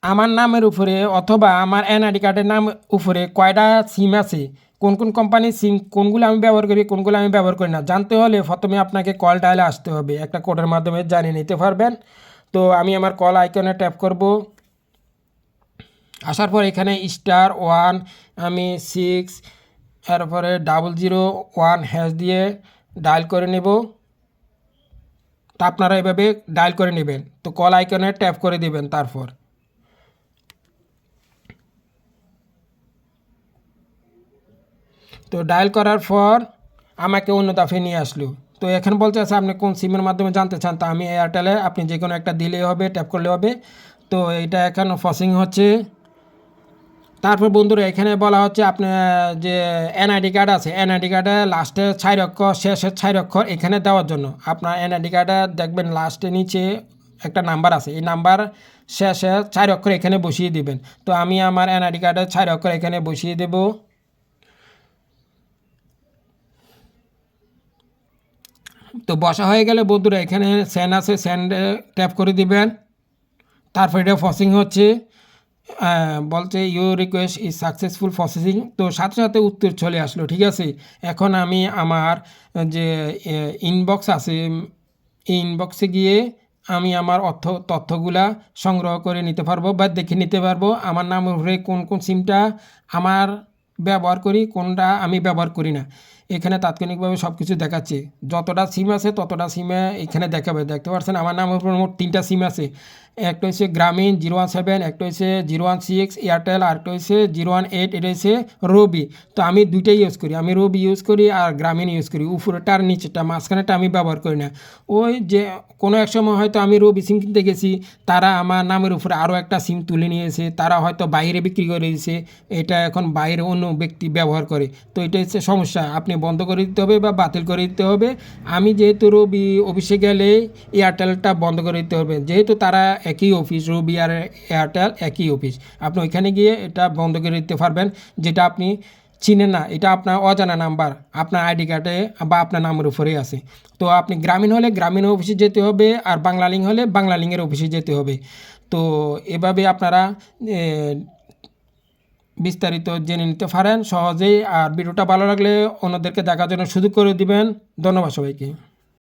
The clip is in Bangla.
আমার নামের উপরে অথবা আমার এনআইডি কার্ডের নাম উপরে কয়টা সিম আছে, কোন কোন কোম্পানির সিম, কোনগুলো আমি ব্যবহার করি, কোনগুলো আমি ব্যবহার করি না, জানতে হলে প্রথমে আপনাকে কল ডায়ালে আসতে হবে, একটা কোডের মাধ্যমে জানিয়ে নিতে পারবেন। তো আমি আমার কল আইকনে ট্যাপ করব। আসার পর এখানে *1 আমি 6 তারপরে 001# দিয়ে ডায়াল করে নেব। তা আপনারা এভাবে ডায়াল করে নেবেন। তো কল আইকনে ট্যাপ করে দিবেন। তারপর তো ডায়াল করার পর আমাকে অন্য দাফে নিয়ে আসলো। তো এখন বলতে আছে আপনি কোন সিমের মাধ্যমে জানতে চান, তা আমি এয়ারটেলে, আপনি যে কোনো একটা দিলেই হবে, ট্যাপ করলে হবে। তো এটা এখন প্রসেসিং হচ্ছে। তারপর বন্ধুরা এখানে বলা হচ্ছে আপনার যে এনআইডি কার্ড আছে, এনআইডি কার্ডে লাস্টে 4 অক্ষর, শেষে 4 অক্ষর এখানে দেওয়ার জন্য আপনার এনআইডি কার্ডে দেখবেন লাস্টে নিচে একটা নাম্বার আছে, এই নাম্বার শেষে 4 অক্ষর এখানে বসিয়ে দিবেন। তো আমি আমার এনআইডি কার্ডে 4 অক্ষর এখানে বসিয়ে দেব। তো বসা হয়ে গেলে বন্ধুরা এখানে সেন্ড আছে, সেন্ডে ট্যাপ করে দিবেন। তারপর এটা প্রসেসিং হচ্ছে, বলছে your request is successful processing. তো সাথে সাথে উত্তর চলে আসলো। ঠিক আছে, এখন আমি আমার যে ইনবক্স আছে, এই ইনবক্সে গিয়ে আমি আমার তথ্যগুলা সংগ্রহ করে নিতে পারবো বা দেখে নিতে পারবো। আমার নাম উপরে কোন কোন সিমটা আমার ব্যবহার করি, কোনটা আমি ব্যবহার করি না। এখানে তাৎক্ষণিকভাবে সব কিছু দেখাচ্ছে, যতটা সিম আছে ততটা সিমে এখানে দেখাবে। দেখতে পাচ্ছেন আমার নামের উপর মোট 3টা সিম আছে। একটা হচ্ছে গ্রামীণ 017, একটা হচ্ছে 016 এয়ারটেল, আর একটা হচ্ছে 018, এটা হচ্ছে রবি। তো আমি দুইটাই ইউজ করি, আমি রবি ইউজ করি আর গ্রামীণ ইউজ করি। উপরেটা আর নিচেটা, মাঝখানেটা আমি ব্যবহার করি না। ওই যে কোনো এক সময় হয়তো আমি রবি সিম কিনতে গেছি, তারা আমার নামের উপরে আরও একটা সিম তুলে নিয়েছে, তারা হয়তো বাইরে বিক্রি করে দিয়েছে, এটা এখন বাইরে অন্য ব্যক্তি ব্যবহার করে। তো এটা হচ্ছে সমস্যা, আপনি বন্ধ করে দিতে হবে বা বাতিল করে দিতে হবে। আমি যেহেতু রবি অফিসে গেলে এয়ারটেলটা বন্ধ করে দিতে হবে, যেহেতু তারা একই অফিস, রবি আর এয়ারটেল একই অফিস। আপনি ওইখানে গিয়ে এটা বন্ধ করে দিতে পারবেন। যেটা আপনি চিনেন না, এটা আপনার অজানা নাম্বার, আপনার আইডি কার্ডে বা আপনার নামের উপরেই আছে। তো আপনি গ্রামীণ হলে গ্রামীণ অফিসে যেতে হবে, আর বাংলালিংক হলে বাংলালিংকের অফিসে যেতে হবে। তো এভাবে আপনারা বিস্তারিত জেনে নিতে পারেন সহজেই। আর ভিডিওটা ভালো লাগলে অন্যদেরকে দেখার জন্য সুযোগ করে দিবেন। ধন্যবাদ সবাইকে।